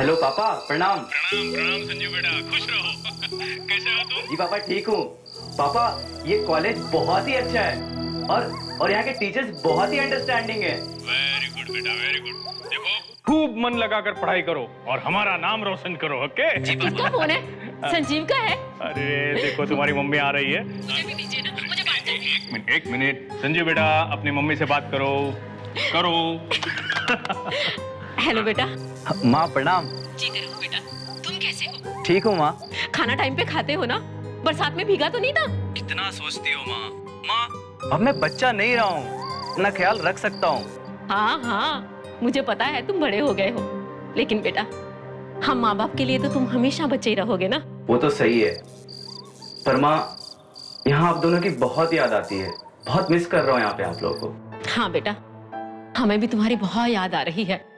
Hello पापा, प्रणाम। प्रणाम प्रणाम संजू बेटा, खुश रहो। कैसे हो तुम? जी पापा ठीक हूँ। पापा ये कॉलेज बहुत ही अच्छा है और यहाँ के टीचर्स बहुत ही अंडरस्टैंडिंग है। वेरी गुड बेटा, वेरी गुड। देखो खूब मन लगाकर पढ़ाई करो और हमारा नाम रोशन करो, ओके? किसका फोन है? संजीव का है। अरे देखो तुम्हारी मम्मी आ रही है। मुझे भी दीजिए ना, मुझे बात करनी है। एक मिनट संजू बेटा, अपनी मम्मी से बात करो करो। हेलो बेटा। माँ प्रणाम। जीते रहो बेटा। तुम कैसे हो? ठीक हूँ माँ। खाना टाइम पे खाते हो ना? बरसात में भीगा तो नहीं था? कितना सोचती हो माँ। अब मैं बच्चा नहीं रहा हूँ, अपना ख्याल रख सकता हूँ। हाँ हाँ, मुझे पता है तुम बड़े हो गए हो, लेकिन बेटा हम माँ बाप के लिए तो तुम हमेशा बच्चे ही रहोगे ना। वो तो सही है, पर माँ यहाँ आप दोनों की बहुत याद आती है। बहुत मिस कर रहा हूँ यहाँ पे आप लोगों को। हाँ बेटा, हमें भी तुम्हारी बहुत याद आ रही है।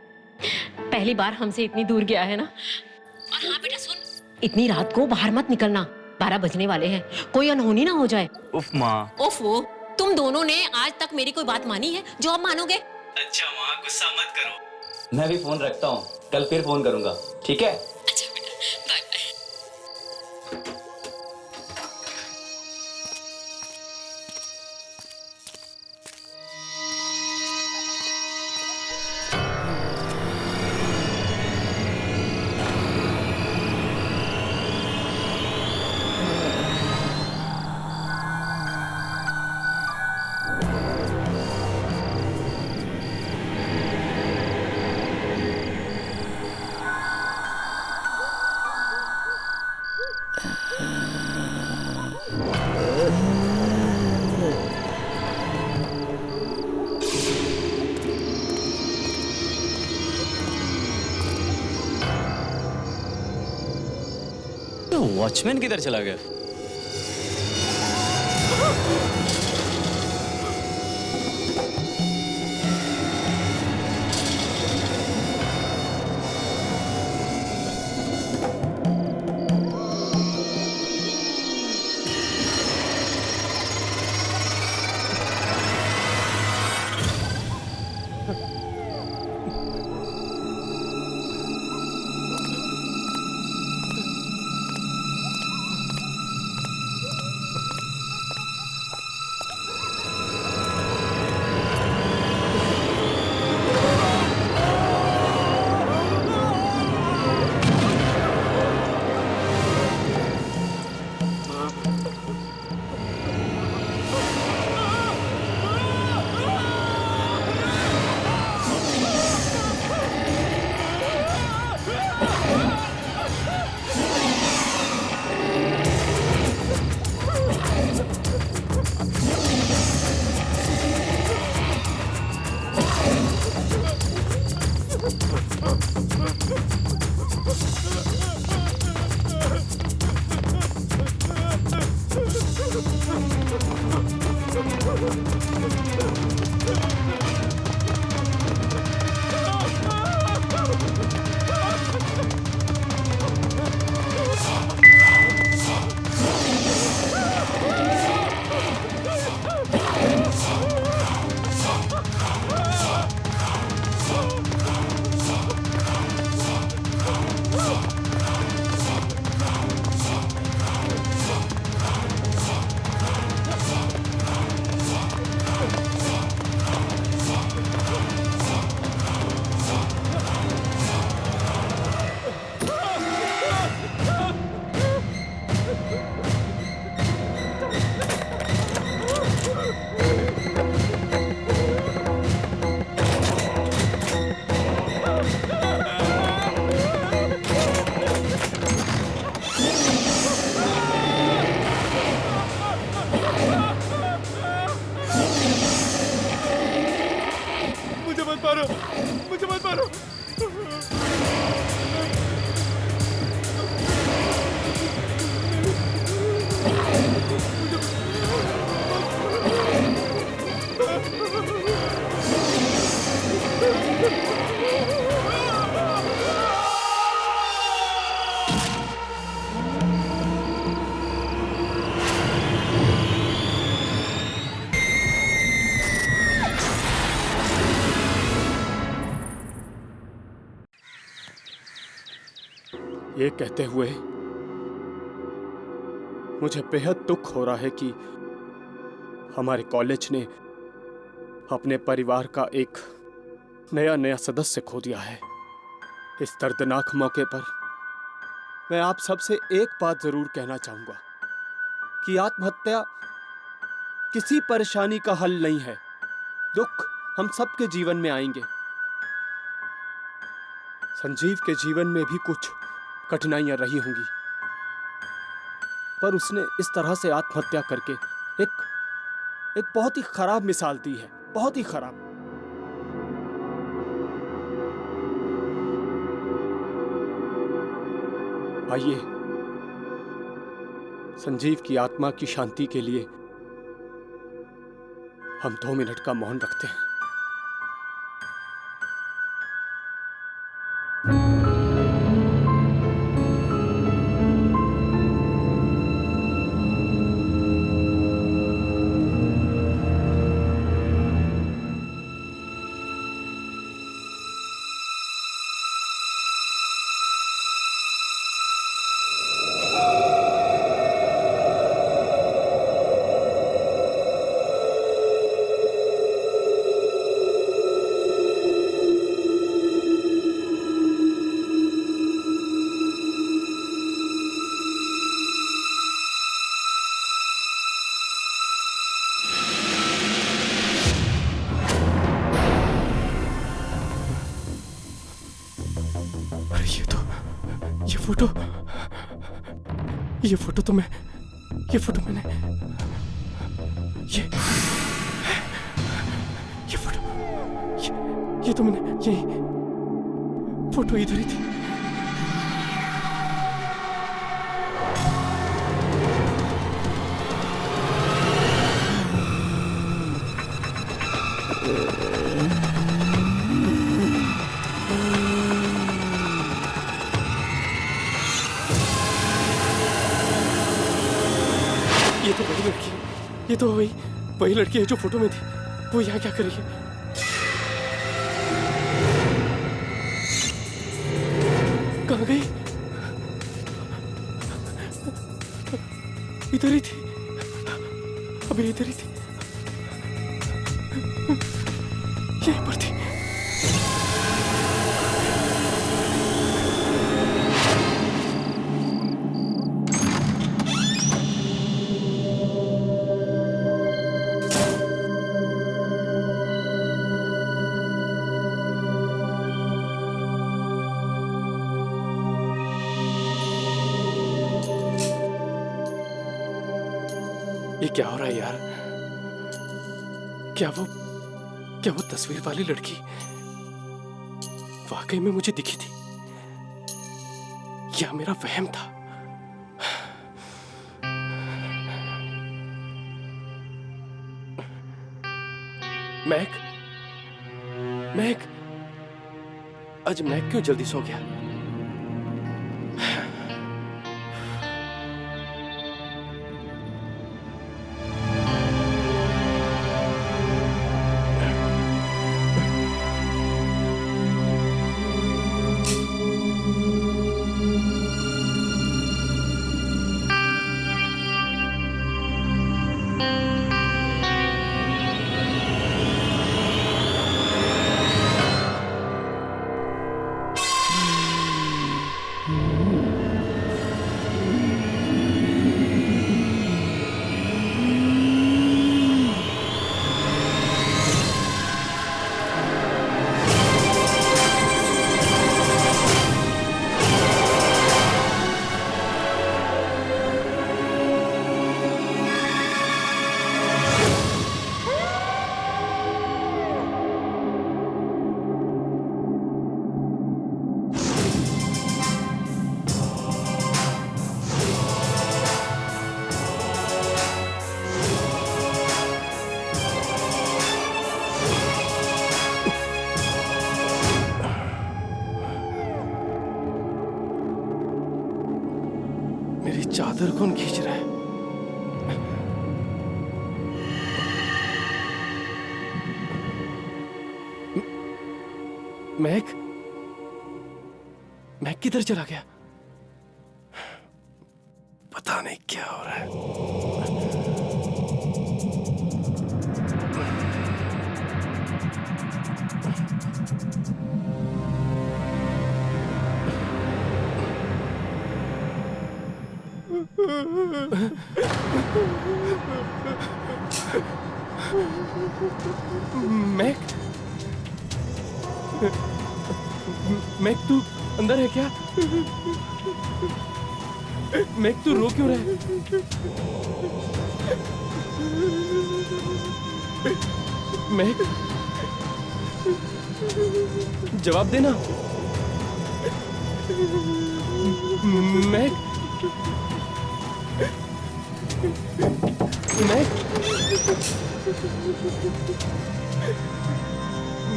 पहली बार हमसे इतनी दूर गया है ना। और हाँ बेटा सुन, इतनी रात को बाहर मत निकलना, 12 बजने वाले हैं, कोई अनहोनी ना हो जाए। उफ माँ। ओफो, तुम दोनों ने आज तक मेरी कोई बात मानी है जो अब मानोगे? अच्छा माँ, गुस्सा मत करो। मैं भी फोन रखता हूँ, कल फिर फोन करूंगा, ठीक है? अच्छा बेटा, बाय बाय। वॉचमैन किधर चला गया? ये कहते हुए मुझे बेहद दुख हो रहा है कि हमारे कॉलेज ने अपने परिवार का एक नया सदस्य खो दिया है। इस दर्दनाक मौके पर मैं आप सबसे एक बात जरूर कहना चाहूंगा कि आत्महत्या किसी परेशानी का हल नहीं है। दुख हम सबके जीवन में आएंगे। संजीव के जीवन में भी कुछ कठिनाइयां रही होंगी, पर उसने इस तरह से आत्महत्या करके एक बहुत ही खराब मिसाल दी है, बहुत ही खराब। आइए संजीव की आत्मा की शांति के लिए हम 2 मिनट का मौन रखते हैं। ये फोटो मैंने ये तो मैंने ये फोटो इधर ही थी। ये तो वही लड़की, ये तो वही लड़की है जो फोटो में थी। वो यहाँ क्या कर रही है? कहाँ गई? इधर ही थी, अभी इधर ही थी, यहीं पर थी। ये क्या हो रहा है यार? क्या वो तस्वीर वाली लड़की वाकई में मुझे दिखी थी या मेरा वहम था? मैक आज मैक क्यों जल्दी सो गया? मेरी चादर कौन खींच रहा है? मैक किधर चला गया? नहीं क्या हो रहा है। मैक, मैक तू अंदर है क्या? मैक तू रो क्यों रहा है? मैक, जवाब देना। मैक, मैक,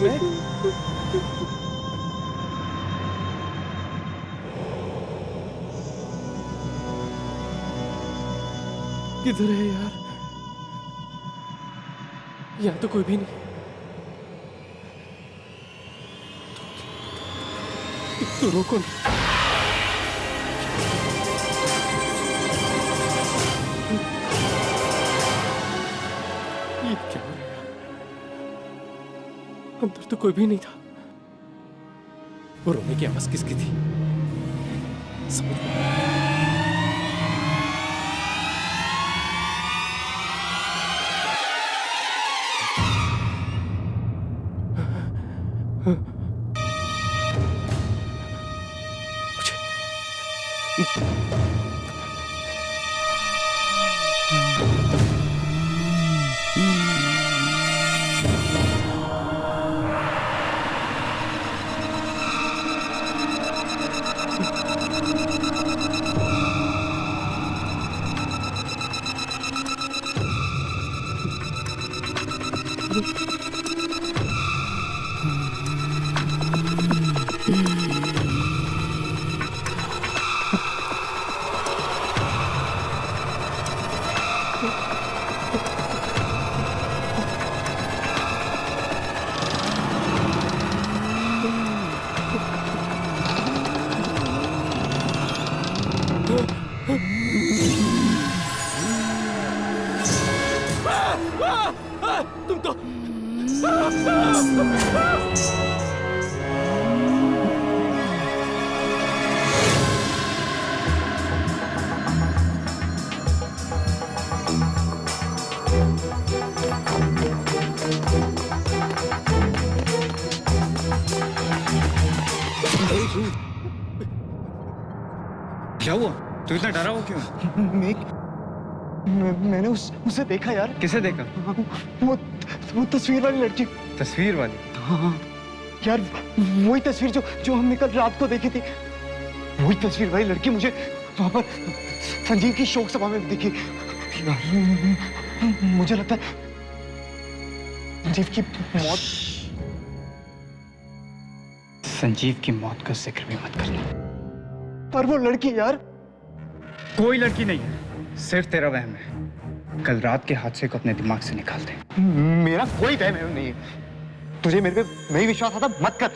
मैक, किधर है यार? यहाँ तो कोई भी नहीं। तो रोको ना। ये क्या हो रहा है? अंदर तो कोई भी नहीं था। वो रोने की आवाज किसकी थी? समझ में नहीं। तुम तो क्या हुआ? तू इतना डरा हुआ क्यों? मैंने उसे देखा यार। किसे देखा? वो तस्वीर वाली लड़की। तस्वीर वाली? हाँ यार, वही तस्वीर जो हमने कल रात को देखी थी। वही तस्वीर वाली लड़की मुझे वहां पर संजीव की शोक सभा में दिखी यार। मुझे लगता है संजीव की मौत। संजीव की मौत का जिक्र भी मत करना। पर वो लड़की यार। कोई लड़की नहीं है, सिर्फ तेरा वहम है। कल रात के हादसे को अपने दिमाग से निकाल दे। मेरा कोई वहम नहीं है। तुझे मेरे पे नहीं विश्वास आता मत कर।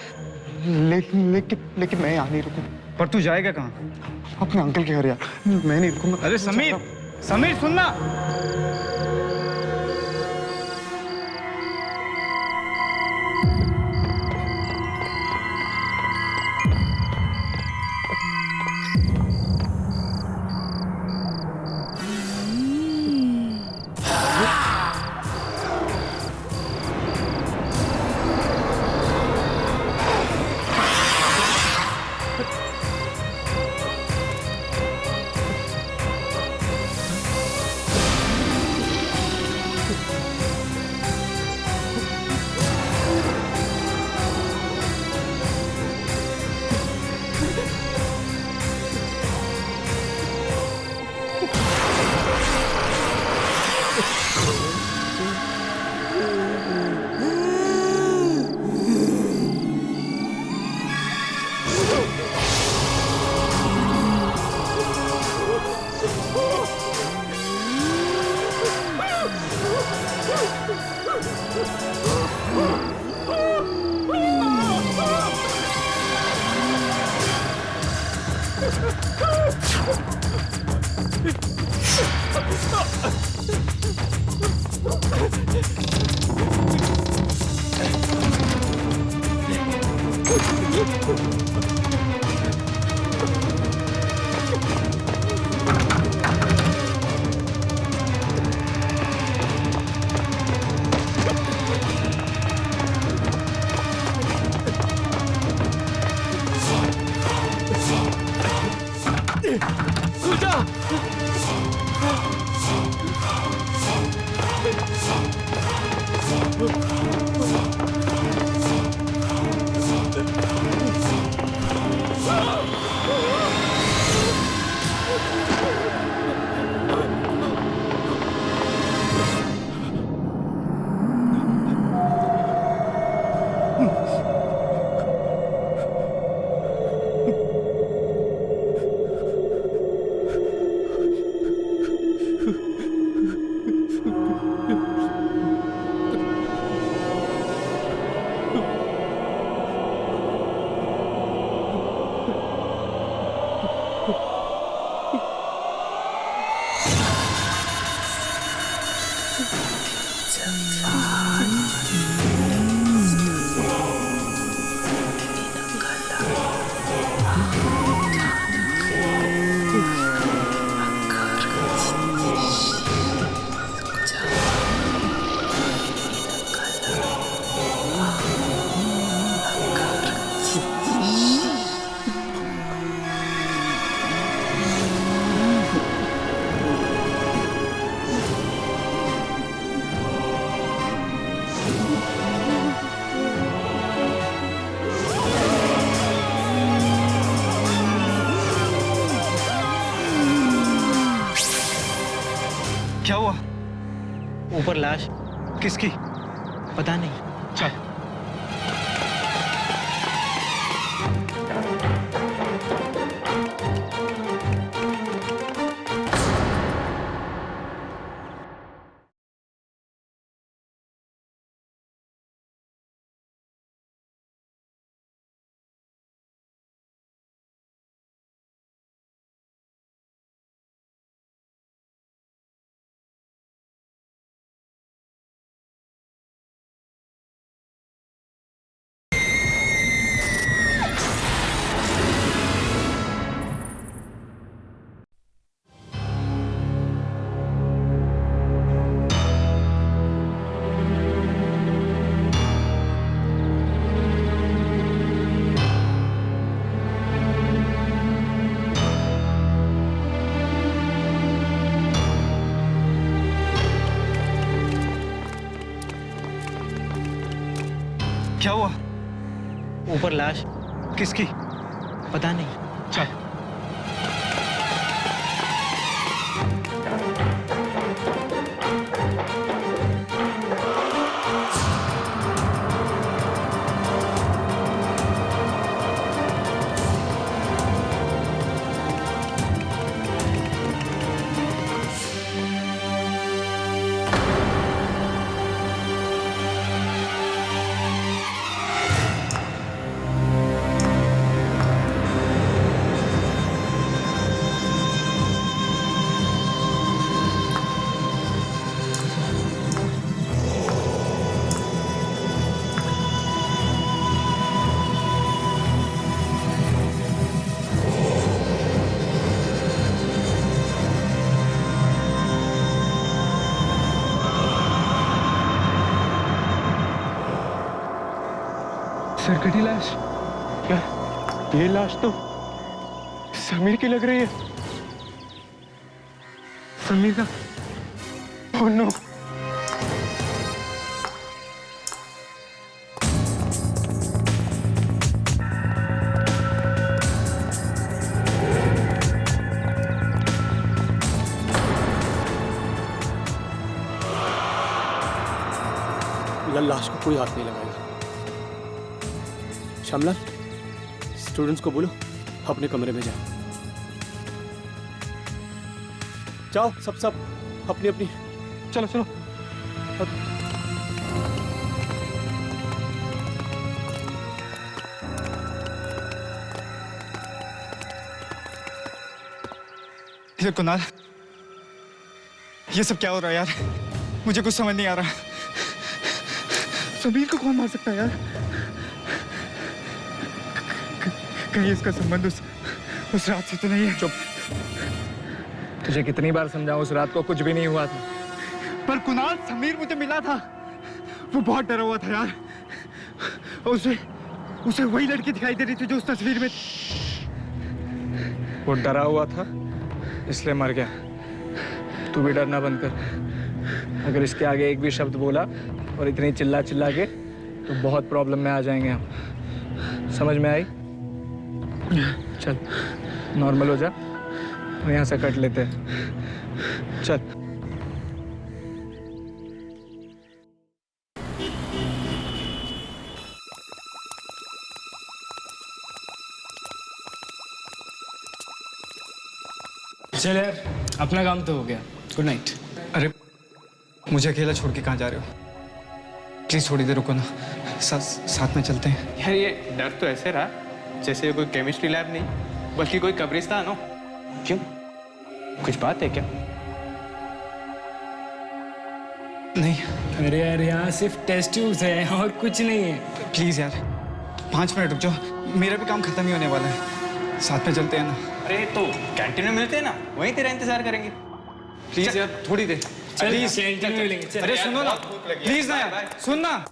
लेकिन मैं यहाँ नहीं रुकूं। पर तू जाएगा कहाँ? अपने अंकल के घर यार। मैं नहीं रुकूंगा। अरे समीर, समीर सुनना। क्या हुआ? ऊपर लाश किसकी? पता नहीं। चल। क्या हुआ? ऊपर लाश किसकी? पता नहीं। चल। सरकटी लाश? क्या? ये लाश तो समीर की लग रही है। समीर का? Oh no. लाश को कोई हाथ नहीं लगाएगा। श्यामलाल, स्टूडेंट्स को बोलो अपने कमरे में जाओ। जाओ सब अपनी अपनी। चलो चलो। ये कुणाल, ये सब क्या हो रहा है यार? मुझे कुछ समझ नहीं आ रहा। समीर को कौन मार सकता है यार? कहीं इसका संबंध उस रात से तो नहीं है? चुप। तुझे कितनी बार समझाऊं, उस रात को कुछ भी नहीं हुआ था। पर कुणाल, समीर मुझे मिला था, वो बहुत डरा हुआ था यार। उसे वही लड़की दिखाई दे रही थी जो उस तस्वीर में। वो डरा हुआ था इसलिए मर गया। तू भी डरना बंद कर। अगर इसके आगे एक भी शब्द बोला और इतनी चिल्ला चिल्ला के, तो बहुत प्रॉब्लम में आ जाएंगे हम। समझ में आई? चल नॉर्मल हो जा और यहाँ से कट लेते हैं। चल। चल यार, अपना काम तो हो गया। Good night. अरे मुझे अकेला छोड़ के कहाँ जा रहे हो? प्लीज थोड़ी देर रुको ना, साथ में चलते हैं। यार ये डर तो ऐसे रहा जैसे कोई केमिस्ट्री लैब नहीं बल्कि कोई कब्रिस्तान हो। क्यों, कुछ बात है क्या? नहीं। अरे यार, यहाँ सिर्फ टेस्ट ट्यूब्स है और कुछ नहीं है। प्लीज यार 5 मिनट रुक जाओ, मेरा भी काम खत्म ही होने वाला है। साथ में चलते हैं ना। अरे तो कैंटीन में मिलते हैं ना, वहीं तेरा इंतजार करेंगे। प्लीज यार थोड़ी देर। प्लीज कैंटीन में मिलेंगे। चल। अरे सुनो ना प्लीज ना यार, सुन ना।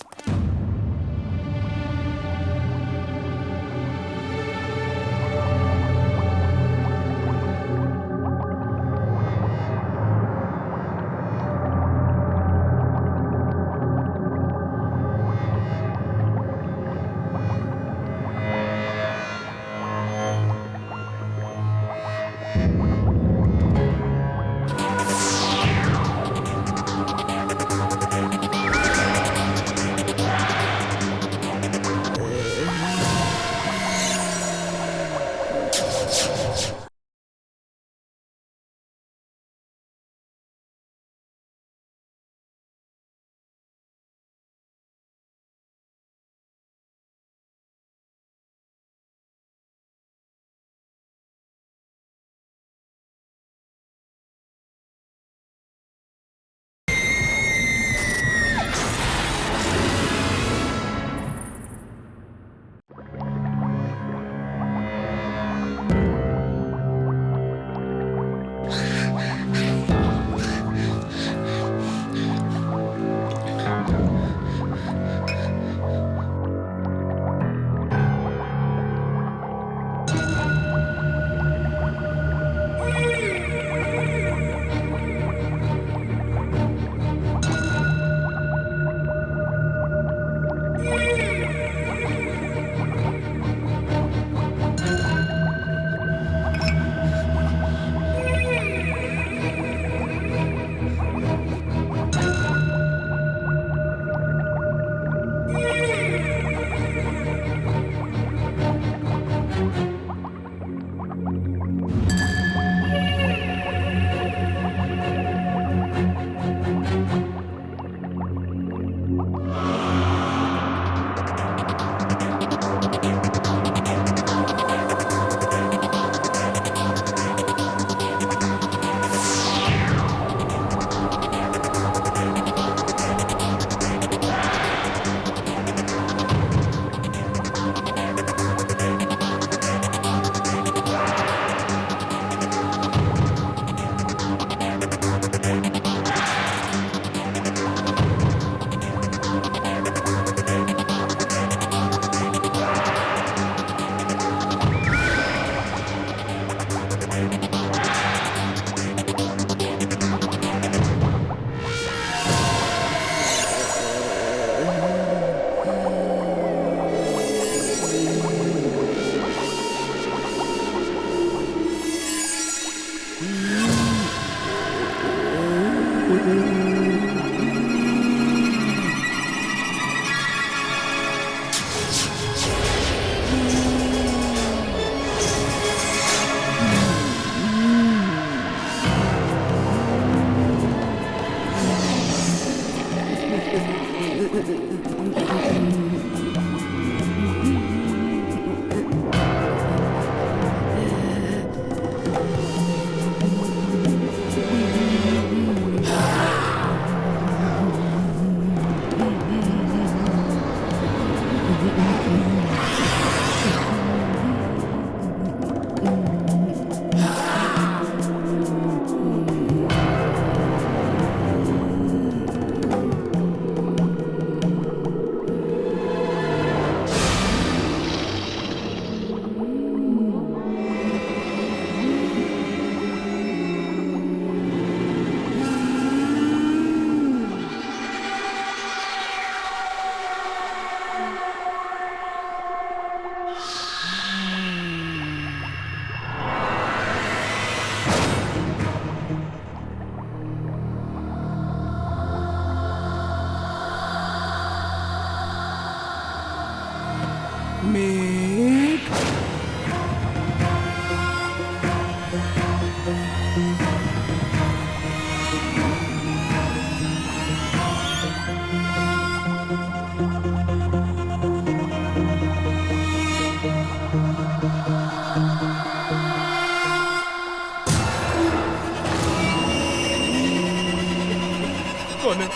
कौन है?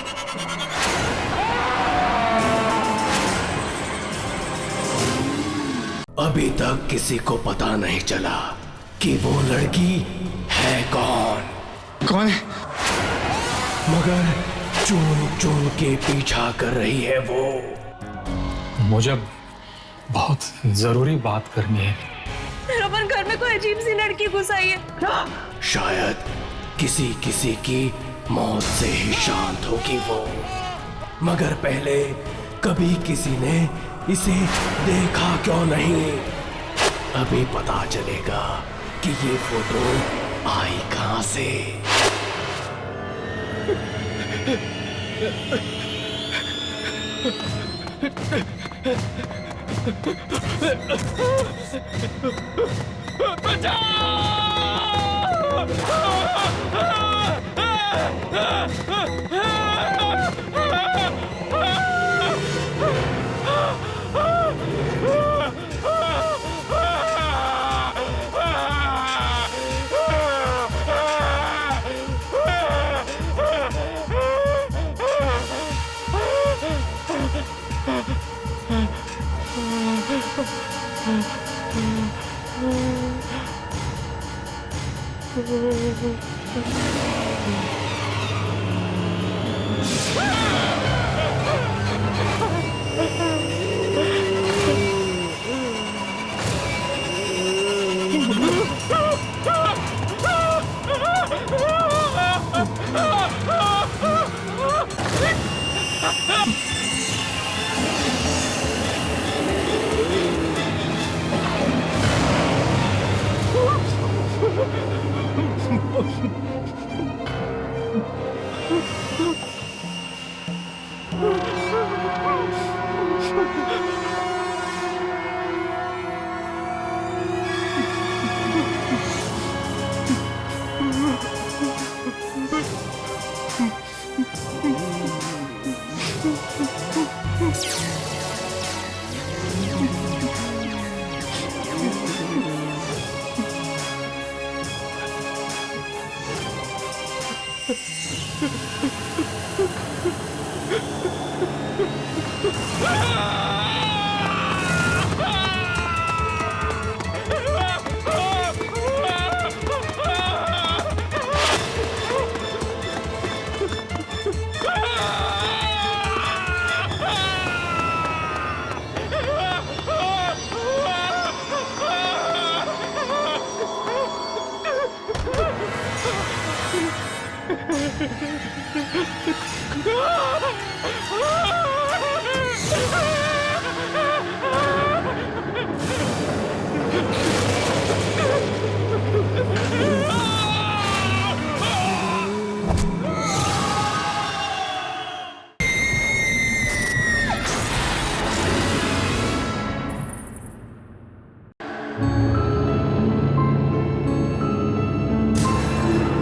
अभी तक किसी को पता नहीं चला कि वो लड़की है कौन। कौन है? मगर चुन चुन के पीछा कर रही है वो। मुझे बहुत जरूरी बात करनी है। रोमन, घर में कोई अजीब सी लड़की घुस आई है। शायद किसी किसी की मौत से ही शांत होगी वो, मगर पहले कभी किसी ने इसे देखा क्यों नहीं? अभी पता चलेगा कि ये फोटो आई कहां से।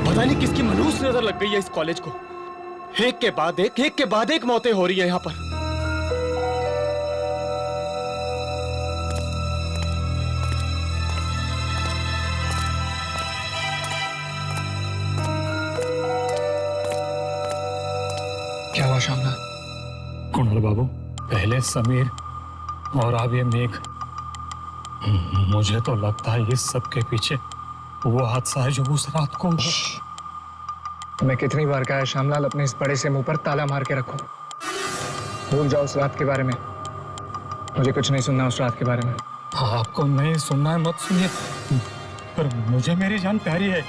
पता नहीं किसकी मनहूस नजर लग गई है इस कॉलेज को। एक के बाद एक मौतें हो रही है यहाँ पर। क्या हुआ श्यामलाल? कुणाल बाबू, पहले समीर और अब ये मेघ। मुझे तो लगता है इस सब के पीछे वो हादसा है जो उस रात को। मैं कितनी बार कहा है श्यामलाल, अपने इस बड़े से मुंह पर ताला मार के रखो। भूल जाओ उस रात के बारे में। मुझे कुछ नहीं सुनना उस रात के बारे में। आपको नहीं सुनना है मत सुनिए, पर मुझे मेरी जान प्यारी है।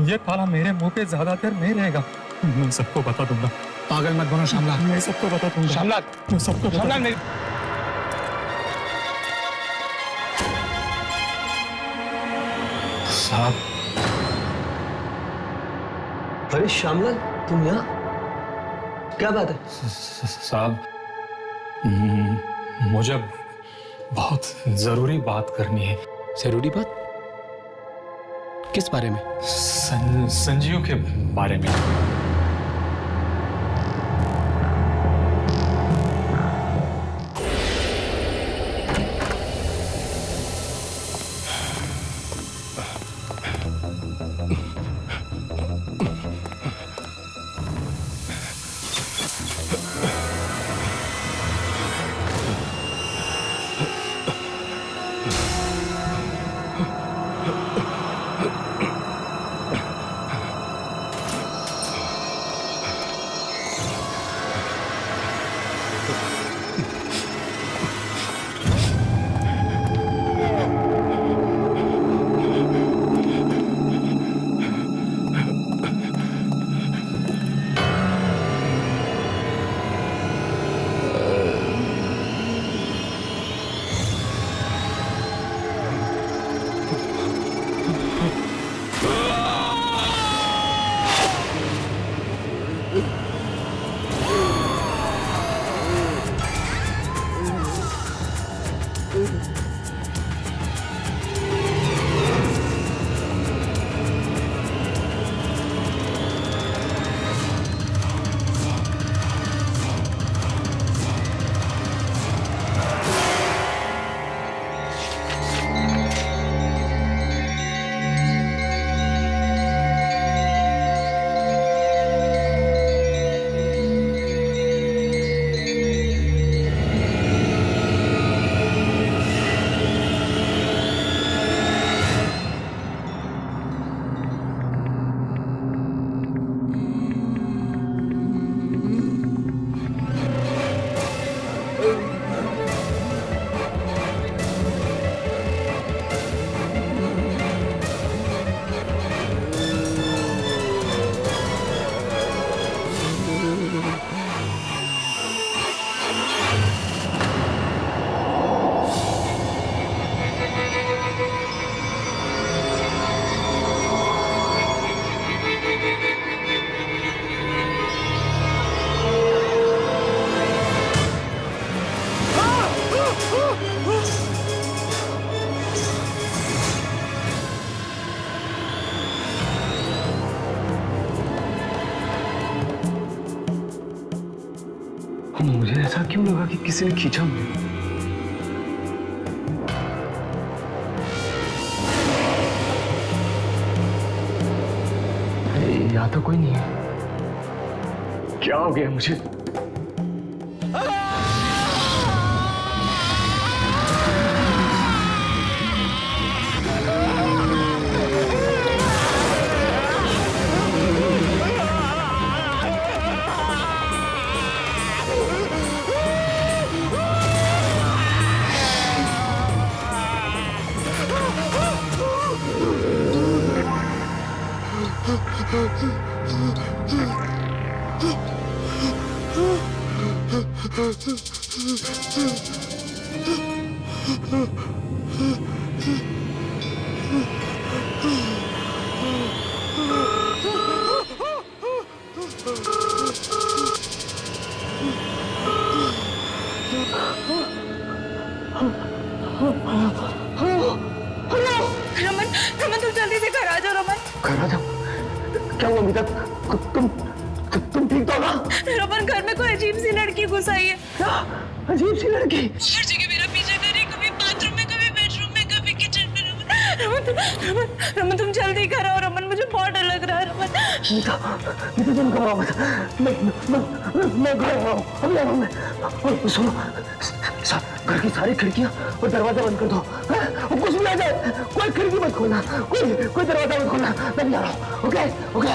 ये ताला मेरे मुंह पे ज्यादा देर नहीं रहेगा। मैं सबको बता दूंगा। पागल मत बनो श्यामलाल। मैं सबको बता दूंगा। श्यामलाल, मैं सबको श्यामलाल मेरी साहब। अरे श्यामलाल, तुम यहाँ? क्या बात है? साहब, मुझे बहुत जरूरी बात करनी है। जरूरी बात? किस बारे में? संजीव के बारे में। मुझे ऐसा क्यों लगा कि किसी ने खींचा मुझे? यहाँ तो कोई नहीं है। क्या हो गया मुझे? रमन रमन तुम जल्दी से घर आ जाओ रमन। घर आ जाओ? क्या हुआ अमिता? तुम ठीक तो ना? रमन घर में कोई अजीब सी लड़की घुस आई है। क्या अजीब सी लड़की? हर जगह मेरा पीछा कर रही, कभी बाथरूम में, कभी बेडरूम में, कभी किचन में। रमन तुम जल्दी घर आओ रमन, मुझे बहुत डर लग रहा है रमन। मीता तुम घबराओ मत। मैं घर आ रहा हूँ, अभी आ रहा हूँ मैं। सुनो, घर की सारी खिड़कियां और दरवाजा बंद कर दो। और कुछ भी आ जाए, कोई खिड़की मत खोलना, कोई दरवाजा मत खोलना। मैं भी आ रहा हूँ। Okay okay.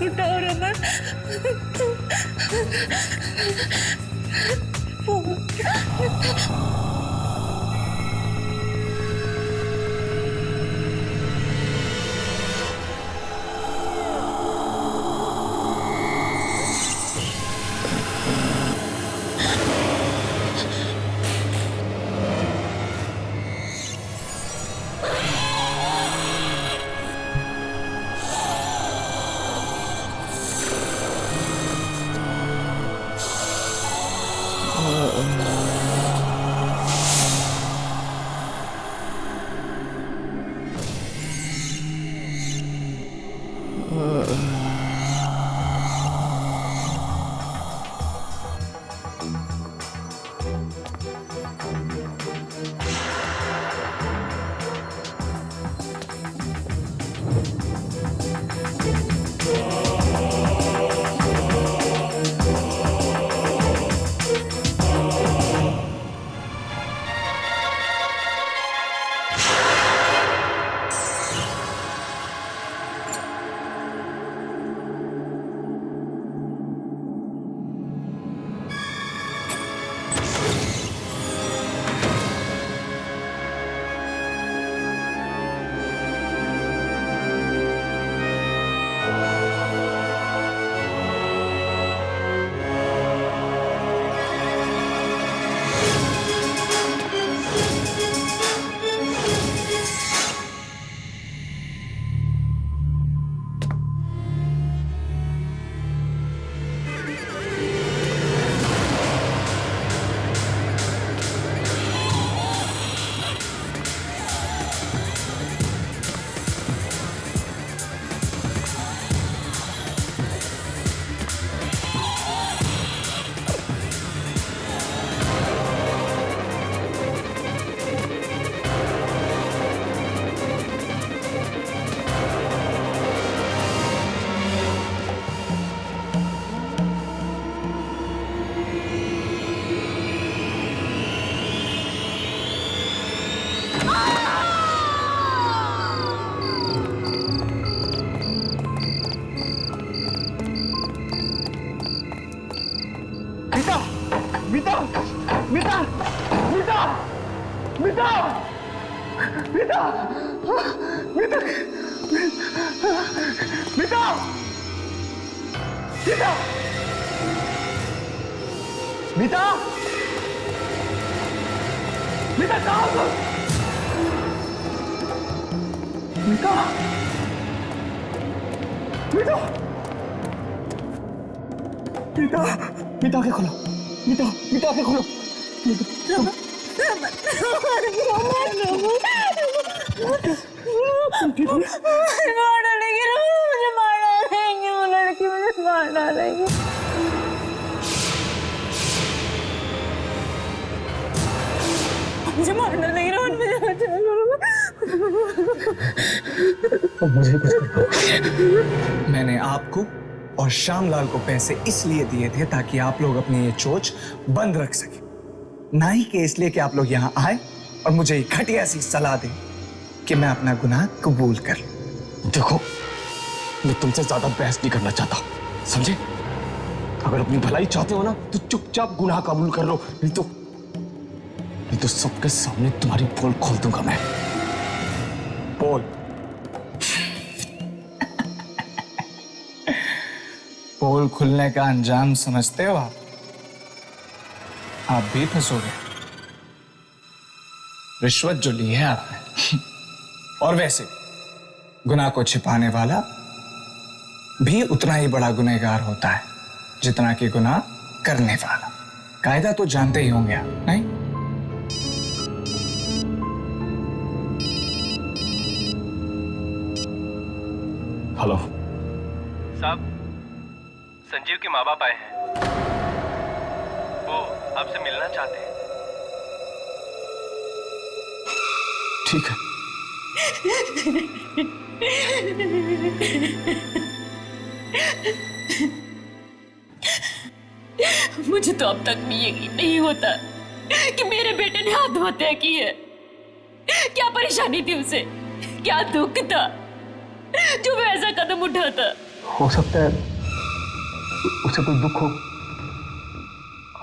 उठाओ रमन। मीता मीता मीता मीता मीता मीता मीता मीता मीता मीता कहाँ हो? मीता मीता मीता मीता आंखें खोलो मीता मीता आंखें खोलो मार डालेंगे मुझे मार डालेंगे वो लड़की मुझे मार डालेंगे मुझे मार डालेंगे रोहन मुझे मुझे कुछ मैंने आपको और श्यामलाल को पैसे इसलिए दिए थे ताकि आप लोग अपनी ये चोच बंद रख सके, ना ही कि इसलिए कि आप लोग यहाँ आए और मुझे एक घटिया सी सलाह दें कि मैं अपना गुनाह कबूल कर लूं। देखो, मैं तुमसे ज्यादा बहस नहीं करना चाहता, समझे? अगर अपनी भलाई चाहते हो ना तो चुपचाप गुनाह कबूल कर लो, नहीं तो सबके सामने तुम्हारी पोल खोल दूंगा मैं। पोल पोल खुलने का अंजाम समझते हो आप भी फंसोगे। रिश्वत जो ली है आपने और वैसे गुनाह को छिपाने वाला भी उतना ही बड़ा गुनहगार होता है जितना कि गुनाह करने वाला। कायदा तो जानते ही होंगे आप, नहीं? हेलो साहब, संजीव के माँ बाप आए हैं, वो आपसे मिलना चाहते हैं। ठीक है। मुझे तो अब तक भी यकीन नहीं होता कि मेरे बेटे ने आत्महत्या की है। क्या परेशानी थी उसे, क्या दुख था जो वह ऐसा कदम उठाता। हो सकता है उसे कोई दुख हो,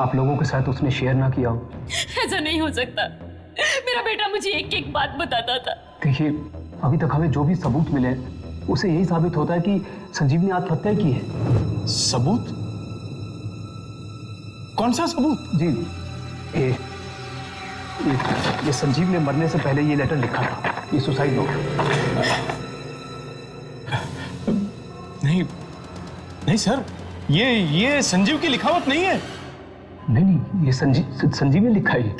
आप लोगों के साथ उसने शेयर ना किया हो। ऐसा नहीं हो सकता। मेरा बेटा मुझे एक एक बात बताता था। देखिए, अभी तक हमें जो भी सबूत मिले हैं उसे यही साबित होता है कि संजीव ने आत्महत्या की है। सबूत? कौन सा सबूत? जी, ये संजीव ने मरने से पहले ये लेटर लिखा था, ये सुसाइड नोट। नहीं सर, ये संजीव की लिखावट नहीं है। नहीं, ये संजीव ने लिखा है।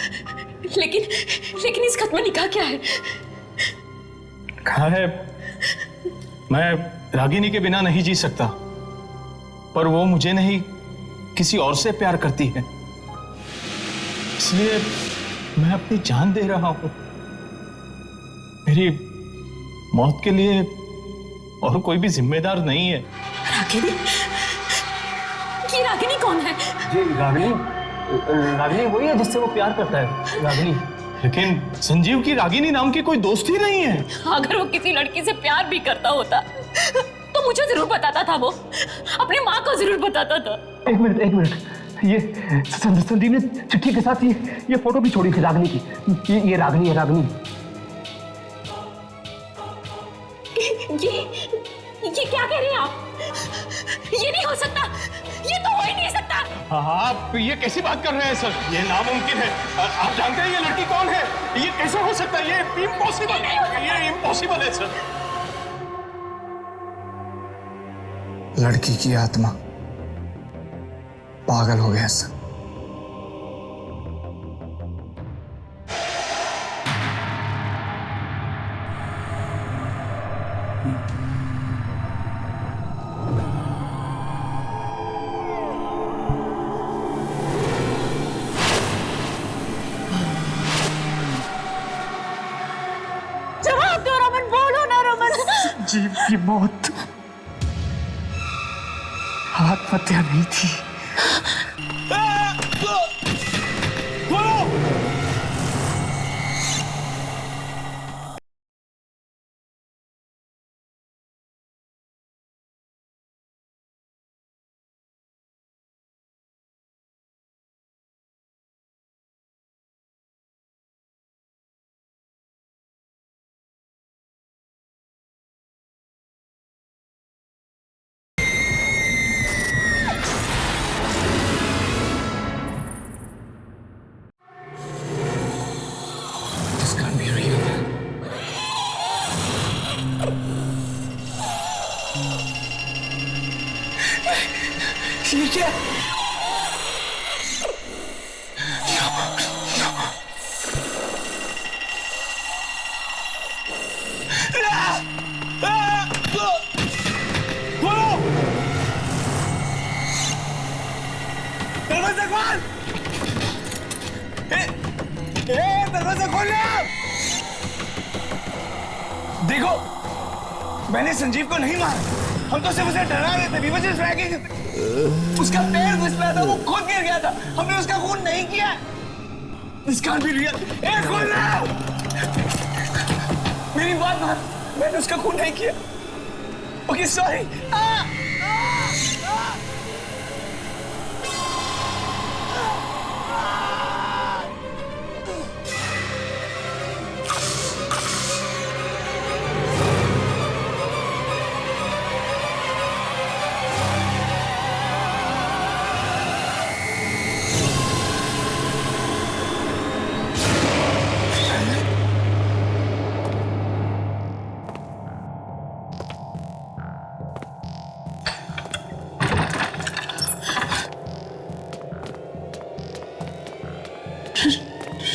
लेकिन इस खत में लिखा क्या है? कहा है, मैं रागिनी के बिना नहीं जी सकता, पर वो मुझे नहीं किसी और से प्यार करती है, इसलिए मैं अपनी जान दे रहा हूं। मेरी मौत के लिए और कोई भी जिम्मेदार नहीं है। रागिनी? ये रागिनी कौन है? जी, रागिनी वही है जिससे वो प्यार करता है, रागिनी। लेकिन संजीव की रागिनी नाम की कोई दोस्त ही नहीं है। अगर वो किसी लड़की से प्यार भी करता होता तो मुझे जरूर बताता था, वो अपनी माँ को जरूर बताता था। एक मिनट, ये संदीप ने चिट्ठी के साथ ये फोटो भी छोड़ी थी रागिनी की। ये रागिनी है, रागिनी। ये क्या कह रहे हैं आप? ये नहीं हो सकता, ये तो हो ही नहीं सकता। आप ये कैसी बात कर रहे हैं सर? ये नामुमकिन है। आप जानते हैं ये लड़की कौन है? ये कैसे हो सकता है? ये इम्पॉसिबल है, ये इम्पॉसिबल है सर। लड़की की आत्मा पागल हो गया सर। जवाब दो रमन, बोलो ना रमन। जीव की मौत आत्महत्या नहीं थी। ये क्या? दरवाजा खोल! दरवाजा खोल! देखो, मैंने संजीव को नहीं मारा, हम तो सिर्फ उसे डरा रहे थे। We were just dragging him. उसका पैर फिसला था, वो खुद गिर गया था, हमने उसका खून नहीं किया। This can't be real. खोल ना! मेरी बात मान, मैंने उसका खून नहीं किया। Okay, sorry.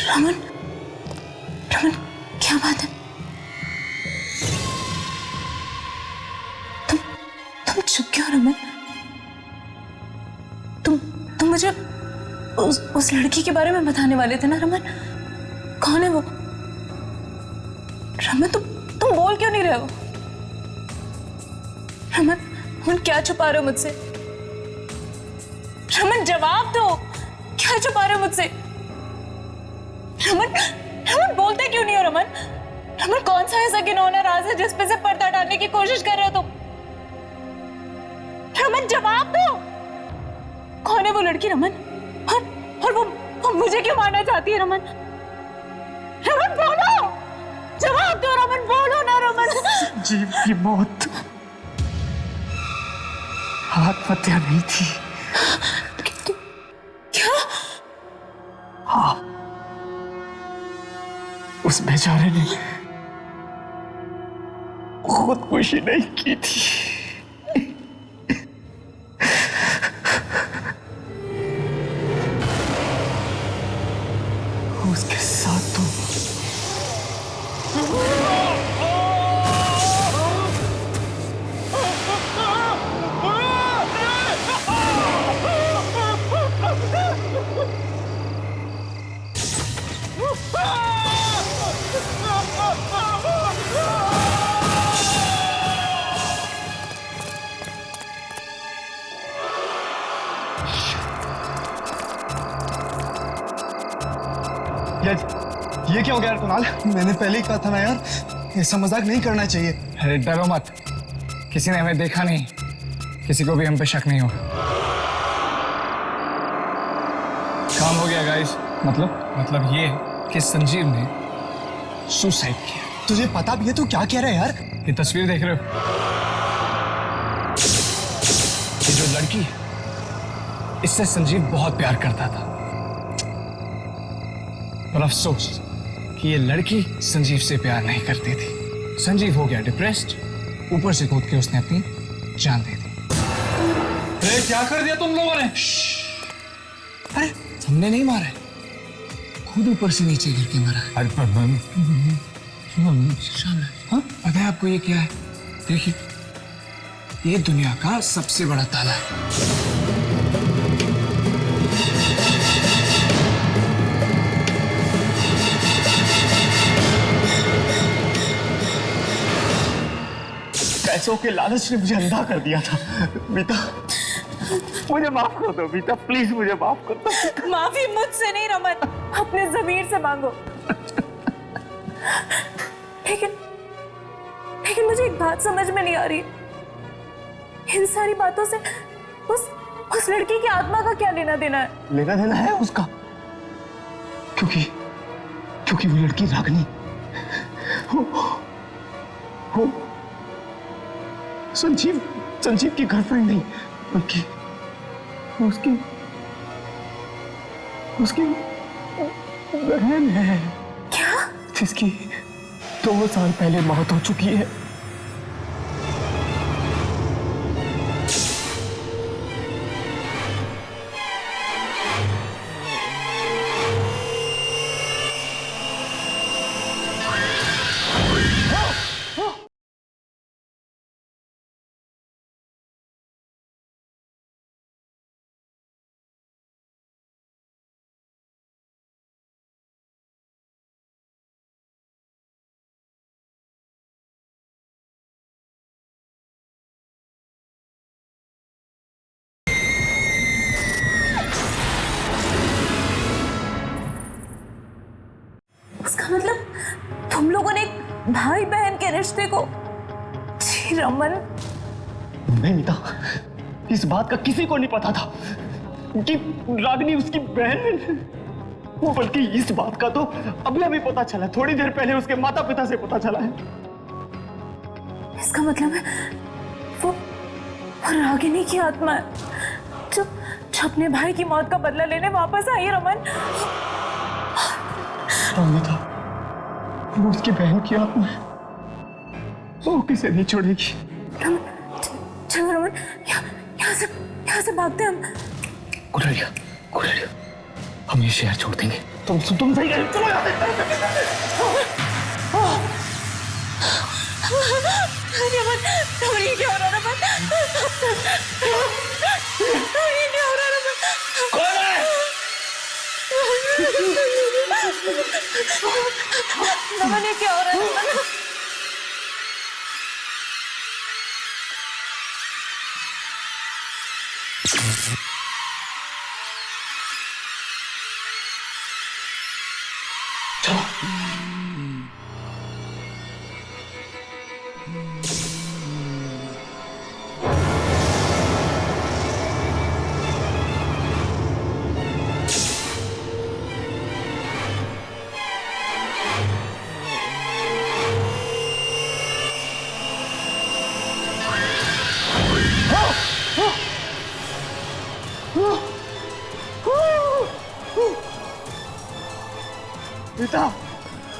रमन, रमन, क्या बात है? तुम चुप क्यों रमन? तुम मुझे उस लड़की के बारे में बताने वाले थे ना रमन? कौन है वो? रमन, तुम बोल क्यों नहीं रहे हो? रमन, क्या छुपा रहे हो मुझसे? रमन, जवाब दो, क्या छुपा रहे हो मुझसे? रमन, रमन, बोलते क्यों नहीं हो रमन? रमन, कौन सा ऐसा घिनौना राज है जिस पे से पर्दा डालने की कोशिश कर रहे हो तुम? रमन, जवाब दो, कौन है वो लड़की रमन? और वो मुझे क्यों मारना चाहती है रमन? रमन, बोलो, जवाब दो रमन, बोलो ना रमन। संजीव की मौत आत्महत्या नहीं थी। क्या? हाँ, उस बेचारे ने खुदकुशी नहीं की थी। उसके साथ तो ये क्या हो गया यार कुणाल? मैंने पहले ही कहा था ना यार, ऐसा मजाक नहीं करना चाहिए। अरे डरो मत, किसी ने हमें देखा नहीं, किसी को भी हम पे शक नहीं होगा। काम हो गया गाइस। मतलब ये कि संजीव ने सुसाइड किया। तुझे पता भी है तू क्या कह रहा है यार? ये तस्वीर देख रहे हो? ये जो लड़की है, इससे संजीव बहुत प्यार करता था, पर अफसोस कि ये लड़की संजीव से प्यार नहीं करती थी। संजीव हो गया डिप्रेस्ड, ऊपर से कूद के उसने अपनी जान दे दी। अरे क्या कर दिया तुम लोगों ने? अरे हमने नहीं मारा है, खुद ऊपर से नीचे गिर के मारा है। अरे हाँ, पता है आपको ये क्या है? देखिए, ये दुनिया का सबसे बड़ा ताला है। पैसों के लालच ने मुझे अंधा कर दिया था। बीता, मुझे माफ कर दो बीता, प्लीज मुझे माफ कर दो। माफी मुझसे नहीं रमन, अपने जमीर से मांगो। लेकिन मुझे एक बात समझ में नहीं आ रही, इन सारी बातों से उस लड़की की आत्मा का क्या लेना देना है? लेना देना है उसका, क्योंकि वो लड़की रागनी वो संजीव की गर्लफ्रेंड नहीं, बल्कि उसकी बहन है। क्या? जिसकी 2 साल पहले मौत हो चुकी है। तुम लोगों ने एक भाई बहन के रिश्ते को। जी रमन, नहीं मीता, इस बात का किसी को नहीं पता था कि रागिनी उसकी बहन है। वो बल्कि इस बात का तो अभी अभी पता चला, थोड़ी देर पहले उसके माता पिता से पता चला है। इसका मतलब है वो रागिनी की आत्मा है जो अपने भाई की मौत का बदला लेने वापस आई है रमन। मीता, वो उसकी बहन की आत्मा है, वो किसे नहीं छोड़ेगी। रमन, चलो रमन, यहाँ से भागते हम। गुड़रिया, हम ये शहर छोड़ देंगे। तुम सही कह रहे हो, चलो यहाँ से। रमन, ये क्या हो रहा है रमन? ये क्या हो रहा है रमन? कौन है? रमन, ये क्या हो रहा है रमन?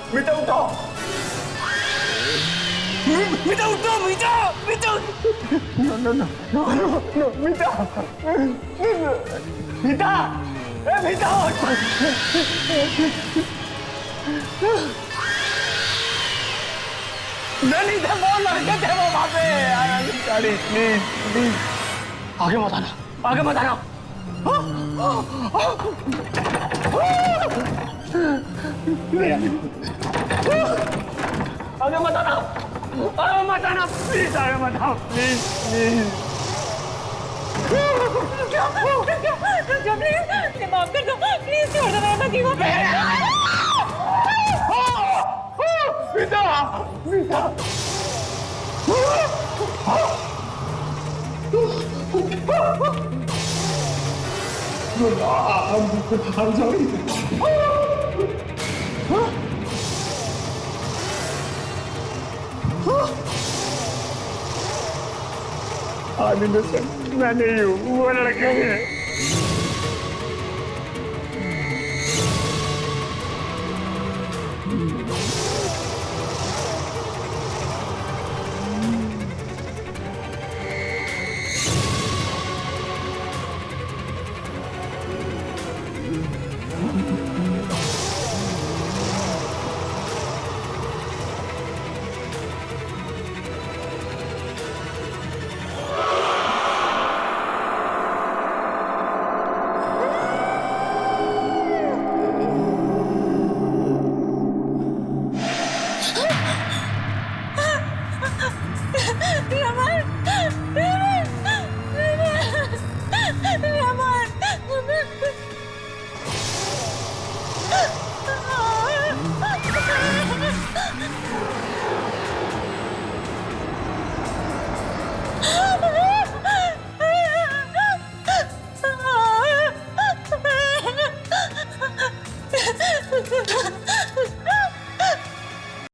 मीता उठो, मीता उठो, मीता। नो, मीता, मीता उठो। नहीं थे वो लड़के थे वो वहां पे। प्लीज आगे मत आना, आगे मत आना। आगे मत आना, प्लीज आगे मत आओ, प्लीज। प्लीज माफ कर दो, प्लीज छोड़ दो मेरे पति को। मीता, I'm sorry. I'm innocent. मैं नहीं हूँ, वो लड़का है।